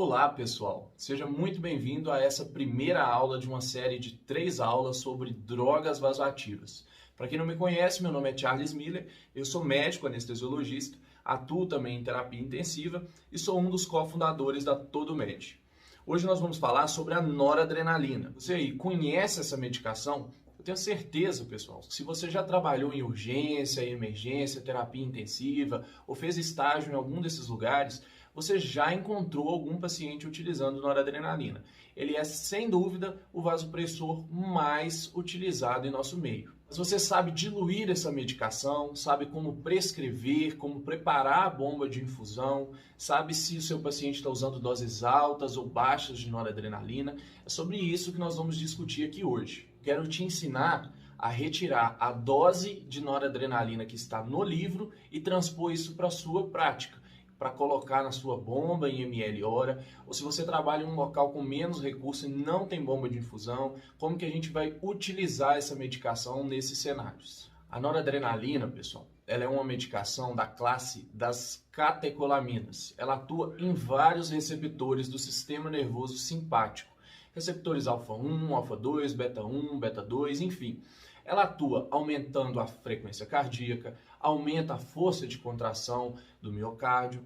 Olá, pessoal! Seja muito bem-vindo a essa primeira aula de uma série de 3 aulas sobre drogas vasoativas. Para quem não me conhece, meu nome é Charles Miller, eu sou médico anestesiologista, atuo também em terapia intensiva e sou um dos cofundadores da TodoMed. Hoje nós vamos falar sobre a noradrenalina. Você aí conhece essa medicação? Eu tenho certeza, pessoal, que se você já trabalhou em urgência, emergência, terapia intensiva ou fez estágio em algum desses lugares, você já encontrou algum paciente utilizando noradrenalina. Ele é, sem dúvida, o vasopressor mais utilizado em nosso meio. Mas você sabe diluir essa medicação, sabe como prescrever, como preparar a bomba de infusão, sabe se o seu paciente está usando doses altas ou baixas de noradrenalina. É sobre isso que nós vamos discutir aqui hoje. Quero te ensinar a retirar a dose de noradrenalina que está no livro e transpor isso para a sua prática, para colocar na sua bomba em ml hora, ou se você trabalha em um local com menos recurso e não tem bomba de infusão, como que a gente vai utilizar essa medicação nesses cenários. A noradrenalina, pessoal, ela é uma medicação da classe das catecolaminas. Ela atua em vários receptores do sistema nervoso simpático. Receptores alfa-1, alfa-2, beta-1, beta-2, enfim. Ela atua aumentando a frequência cardíaca, aumenta a força de contração do miocárdio,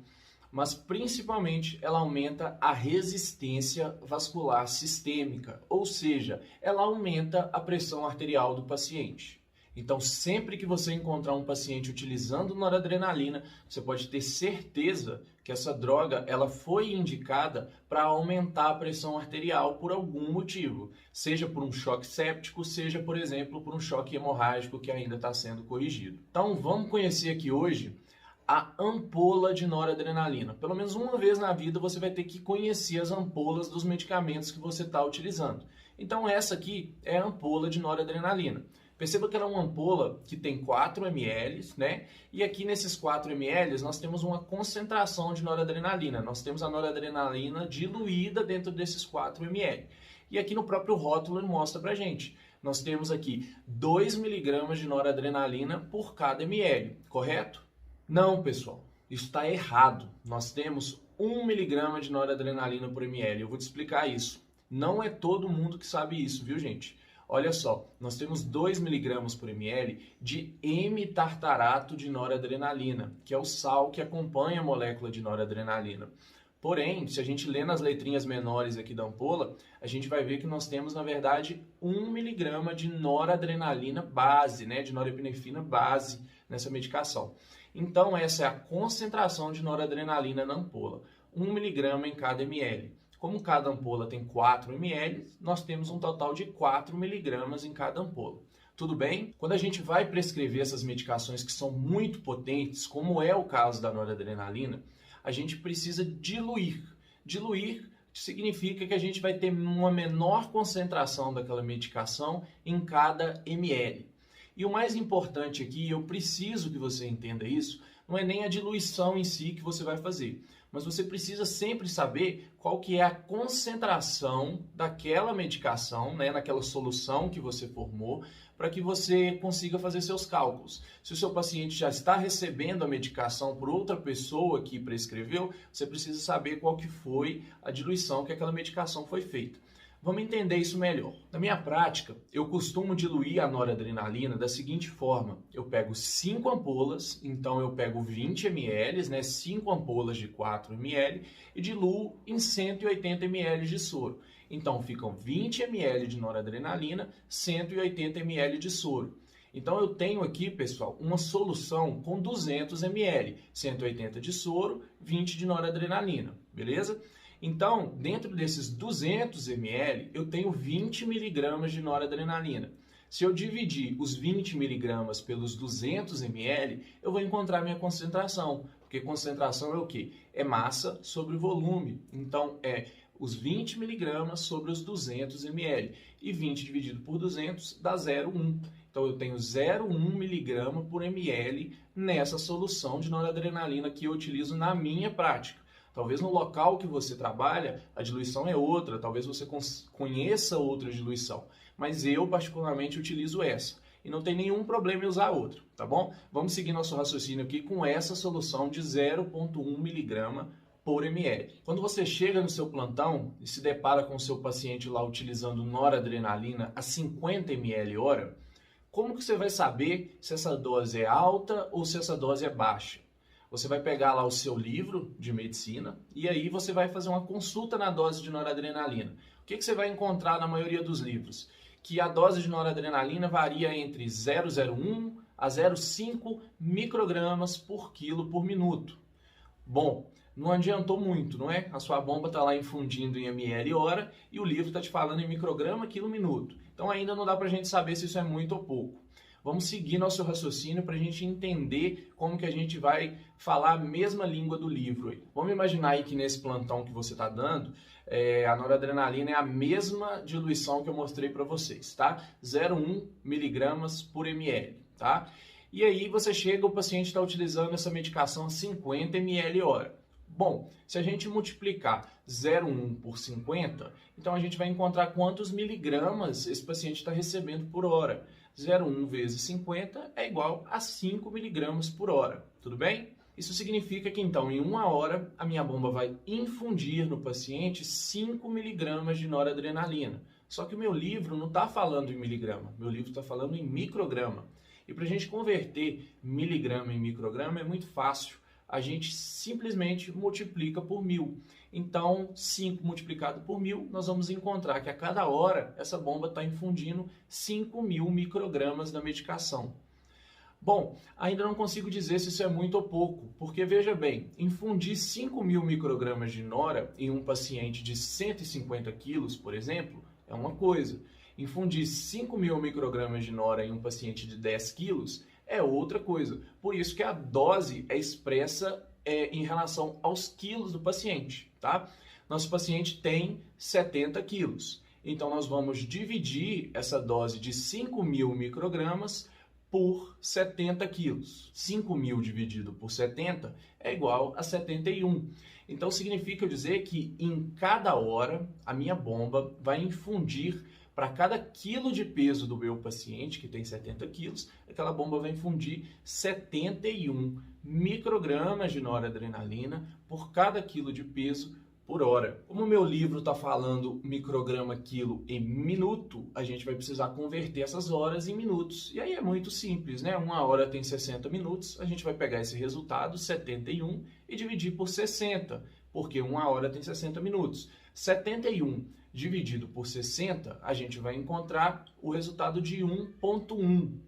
mas principalmente ela aumenta a resistência vascular sistêmica, ou seja, ela aumenta a pressão arterial do paciente. Então, sempre que você encontrar um paciente utilizando noradrenalina, você pode ter certeza que essa droga ela foi indicada para aumentar a pressão arterial por algum motivo, seja por um choque séptico, seja, por exemplo, por um choque hemorrágico que ainda está sendo corrigido. Então, vamos conhecer aqui hoje a ampola de noradrenalina. Pelo menos uma vez na vida você vai ter que conhecer as ampolas dos medicamentos que você está utilizando. Então, essa aqui é a ampola de noradrenalina. Perceba que ela é uma ampola que tem 4 ml, né? E aqui nesses 4 ml nós temos uma concentração de noradrenalina. Nós temos a noradrenalina diluída dentro desses 4 ml. E aqui no próprio rótulo ele mostra pra gente. Nós temos aqui 2 mg de noradrenalina por cada ml, correto? Não, pessoal. Isso está errado. Nós temos 1 mg de noradrenalina por ml. Eu vou te explicar isso. Não é todo mundo que sabe isso, viu, gente? Olha só, nós temos 2 mg por ml de M-tartarato de noradrenalina, que é o sal que acompanha a molécula de noradrenalina. Porém, se a gente lê nas letrinhas menores aqui da ampola, a gente vai ver que nós temos, na verdade, 1 mg de noradrenalina base, né, de norepinefrina base nessa medicação. Então, essa é a concentração de noradrenalina na ampola, 1 mg em cada ml. Como cada ampola tem 4 ml, nós temos um total de 4 mg em cada ampola. Tudo bem? Quando a gente vai prescrever essas medicações que são muito potentes, como é o caso da noradrenalina, a gente precisa diluir. Diluir significa que a gente vai ter uma menor concentração daquela medicação em cada ml. E o mais importante aqui, eu preciso que você entenda isso, não é nem a diluição em si que você vai fazer, mas você precisa sempre saber qual que é a concentração daquela medicação, né, naquela solução que você formou, para que você consiga fazer seus cálculos. Se o seu paciente já está recebendo a medicação por outra pessoa que prescreveu, você precisa saber qual que foi a diluição que aquela medicação foi feita. Vamos entender isso melhor. Na minha prática, eu costumo diluir a noradrenalina da seguinte forma. Eu pego 5 ampolas, então eu pego 20 ml, né, 5 ampolas de 4 ml e diluo em 180 ml de soro. Então ficam 20 ml de noradrenalina, 180 ml de soro. Então eu tenho aqui, pessoal, uma solução com 200 ml, 180 de soro, 20 de noradrenalina, beleza? Então, dentro desses 200 ml, eu tenho 20 mg de noradrenalina. Se eu dividir os 20 mg pelos 200 ml, eu vou encontrar minha concentração, porque concentração é o quê? É massa sobre volume. Então, é os 20 mg sobre os 200 ml. E 20 dividido por 200 dá 0,1. Então, eu tenho 0,1 mg por ml nessa solução de noradrenalina que eu utilizo na minha prática. Talvez no local que você trabalha, a diluição é outra, talvez você conheça outra diluição, mas eu particularmente utilizo essa. E não tem nenhum problema em usar outra, tá bom? Vamos seguir nosso raciocínio aqui com essa solução de 0,1 mg por ml. Quando você chega no seu plantão e se depara com o seu paciente lá utilizando noradrenalina a 50 ml hora, como que você vai saber se essa dose é alta ou se essa dose é baixa? Você vai pegar lá o seu livro de medicina e aí você vai fazer uma consulta na dose de noradrenalina. O que você vai encontrar na maioria dos livros? Que a dose de noradrenalina varia entre 0,01 a 0,5 microgramas por quilo por minuto. Bom, não adiantou muito, não é? A sua bomba está lá infundindo em ml hora e o livro está te falando em micrograma quilo minuto. Então ainda não dá para a gente saber se isso é muito ou pouco. Vamos seguir nosso raciocínio para a gente entender como que a gente vai falar a mesma língua do livro. Aí. Vamos imaginar aí que nesse plantão que você está dando, a noradrenalina é a mesma diluição que eu mostrei para vocês, tá? 0,1 miligramas por ml, tá? E aí você chega, o paciente está utilizando essa medicação a 50 ml hora. Bom, se a gente multiplicar 0,1 por 50, então a gente vai encontrar quantos miligramas esse paciente está recebendo por hora. 0,1 vezes 50 é igual a 5 miligramas por hora, tudo bem? Isso significa que então em 1 hora a minha bomba vai infundir no paciente 5 miligramas de noradrenalina. Só que o meu livro não está falando em miligrama, meu livro está falando em micrograma. E para a gente converter miligrama em micrograma é muito fácil. A gente simplesmente multiplica por 1000. Então, 5 multiplicado por 1000, nós vamos encontrar que a cada hora essa bomba está infundindo 5.000 microgramas da medicação. Bom, ainda não consigo dizer se isso é muito ou pouco, porque veja bem, infundir 5.000 microgramas de nora em um paciente de 150 quilos, por exemplo, é uma coisa. Infundir 5.000 microgramas de nora em um paciente de 10 quilos é outra coisa. Por isso que a dose é expressa em relação aos quilos do paciente, tá? Nosso paciente tem 70 quilos. Então, nós vamos dividir essa dose de 5.000 microgramas por 70 quilos. 5.000 dividido por 70 é igual a 71. Então, significa dizer que em cada hora a minha bomba vai infundir para cada quilo de peso do meu paciente, que tem 70 quilos, aquela bomba vai infundir 71 microgramas de noradrenalina por cada quilo de peso por hora. Como o meu livro está falando micrograma quilo em minuto, a gente vai precisar converter essas horas em minutos. E aí é muito simples, né? 1 hora tem 60 minutos, a gente vai pegar esse resultado, 71, e dividir por 60, porque 1 hora tem 60 minutos. 71 dividido por 60, a gente vai encontrar o resultado de 1,1.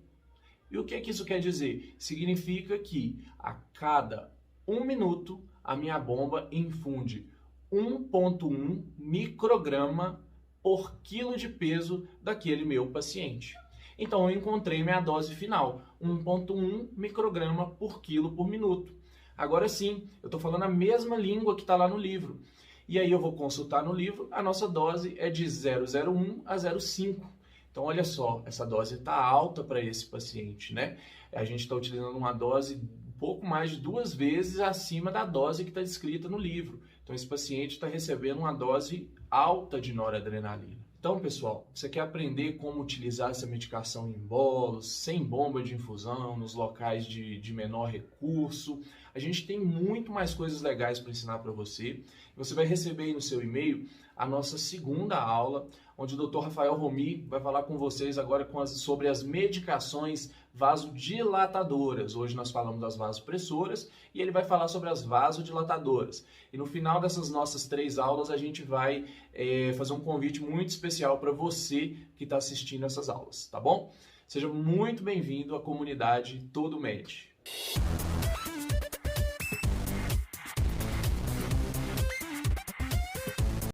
E o que é que isso quer dizer? Significa que a cada 1 minuto, a minha bomba infunde 1,1 micrograma por quilo de peso daquele meu paciente. Então, eu encontrei minha dose final, 1,1 micrograma por quilo por minuto. Agora sim, eu estou falando a mesma língua que está lá no livro. E aí eu vou consultar no livro, a nossa dose é de 0,01 a 0,5. Então, olha só, essa dose está alta para esse paciente, né? A gente está utilizando uma dose um pouco mais de 2 vezes acima da dose que está descrita no livro. Então, esse paciente está recebendo uma dose alta de noradrenalina. Então, pessoal, você quer aprender como utilizar essa medicação em bolos, sem bomba de infusão, nos locais de menor recurso? A gente tem muito mais coisas legais para ensinar para você. Você vai receber aí no seu e-mail a nossa segunda aula, onde o Dr. Rafael Romi vai falar com vocês agora sobre as medicações vasodilatadoras. Hoje nós falamos das vasopressoras e ele vai falar sobre as vasodilatadoras. E no final dessas nossas 3 aulas a gente vai fazer um convite muito especial para você que está assistindo essas aulas, tá bom? Seja muito bem-vindo à comunidade Todo Med.